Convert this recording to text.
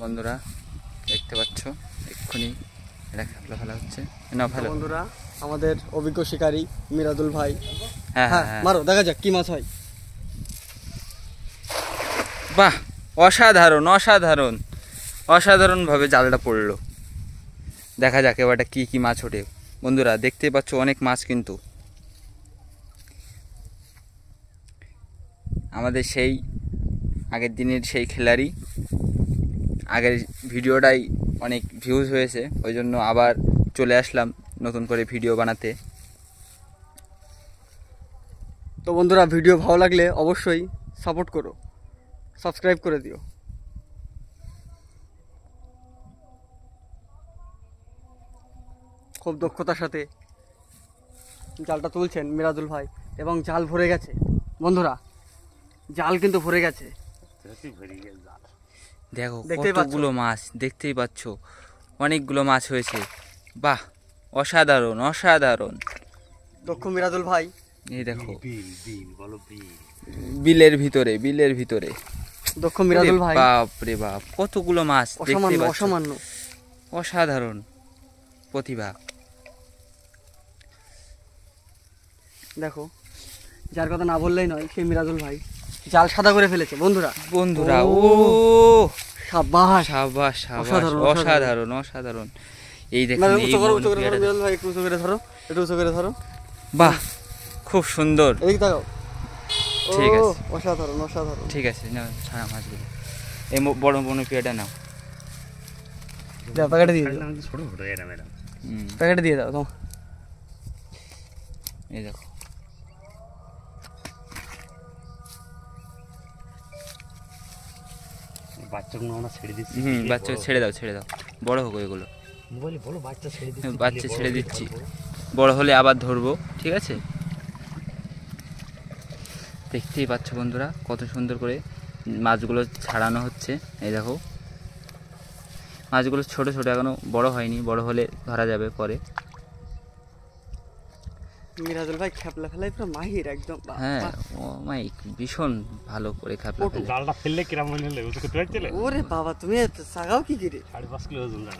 বন্ধুরা দেখতে পাচ্ছ এক্ষুনি এটা খেপলা ফেলা হচ্ছে না ফেলো বন্ধুরা আমাদের অভিজ্ঞ শিকারী মিরাদুল ভাই। হ্যাঁ হ্যাঁ মারো দেখা যাক কি মাছ হয়। বাহ অসাধারণ অসাধারণ অসাধারণভাবে জালটা পড়লো। দেখা যাক এবারটা কি কি মাছ ওঠে। বন্ধুরা দেখতেই পাচ্ছ অনেক মাছ, কিন্তু আমাদের সেই আগের দিনের সেই খেলারই আগের ভিডিওটাই অনেক ভিউজ হয়েছে, ওই জন্য আবার চলে আসলাম নতুন করে ভিডিও বানাতে। তো বন্ধুরা ভিডিও ভালো লাগলে অবশ্যই সাপোর্ট করো, সাবস্ক্রাইব করে দিও। খুব দক্ষতার সাথে জালটা তুলছেন মিরাদুল ভাই এবং জাল ভরে গেছে। বন্ধুরা জাল কিন্তু ভরে গেছে, দেখো কতগুলো মাছ, দেখতেই পাচ্ছ অনেকগুলো মাছ হয়েছে। বাহ অসাধারণ অসাধারণ। দক্ষ মিরাদুল ভাই এই দেখো বিলের ভিতরে দক্ষ মিরাদুল ভাই, বাপ রে বাপ কতগুলো মাছ, অসামান্য অসামান্য অসাধারণ প্রতিভা। দেখো যার কথা না বললেই নয়, সেই মিরাদুল ভাই জাল সাদা করে ফেলেছে। বন্ধুরা ও সাবাস সাবাস সাবাস, অসাধারণ অসাধারণ। এই দেখো মিরাদুল ভাই একটু উঁচু করে ধরো, একটু উঁচু করে ধরো। বাহ খুব সুন্দর। এদিকে তাকাও। ঠিক আছে অসাধারণ অসাধারণ। ঠিক আছে নাও ছাড়া মাছগুলো, এই বড় বড় পিয়াটা নাও, প্যাকেটে দিয়ে দাও, প্যাকেটে দিয়ে দাও। তোমার এই দেখো বাচ্চাগুলো আমরা ছেড়ে দিচ্ছি। বাচ্চা ছেড়ে দাও বড় হোক এগুলো। বাচ্চা ছেড়ে দিচ্ছি, বড় হলে আবার ধরবো, ঠিক আছে। দেখতেই পাচ্ছ বন্ধুরা কত সুন্দর করে মাছগুলো ছাড়ানো হচ্ছে। এই দেখো মাছগুলো ছোট ছোট, এখনো বড় হয়নি, বড় হলে ধরা যাবে পরে। মিরাদুল ভাই খেপলা ফেলাই পুরো মাহির একদম। হ্যাঁ ও মাই ভীষণ ভালো করে খেপলা ফেলে। জালটা ফেললে কিরম হলে ওকে তুলে চলে। ওরে বাবা তুমি সাগাও কি করে? 5.5 কিলো ওজন জাল।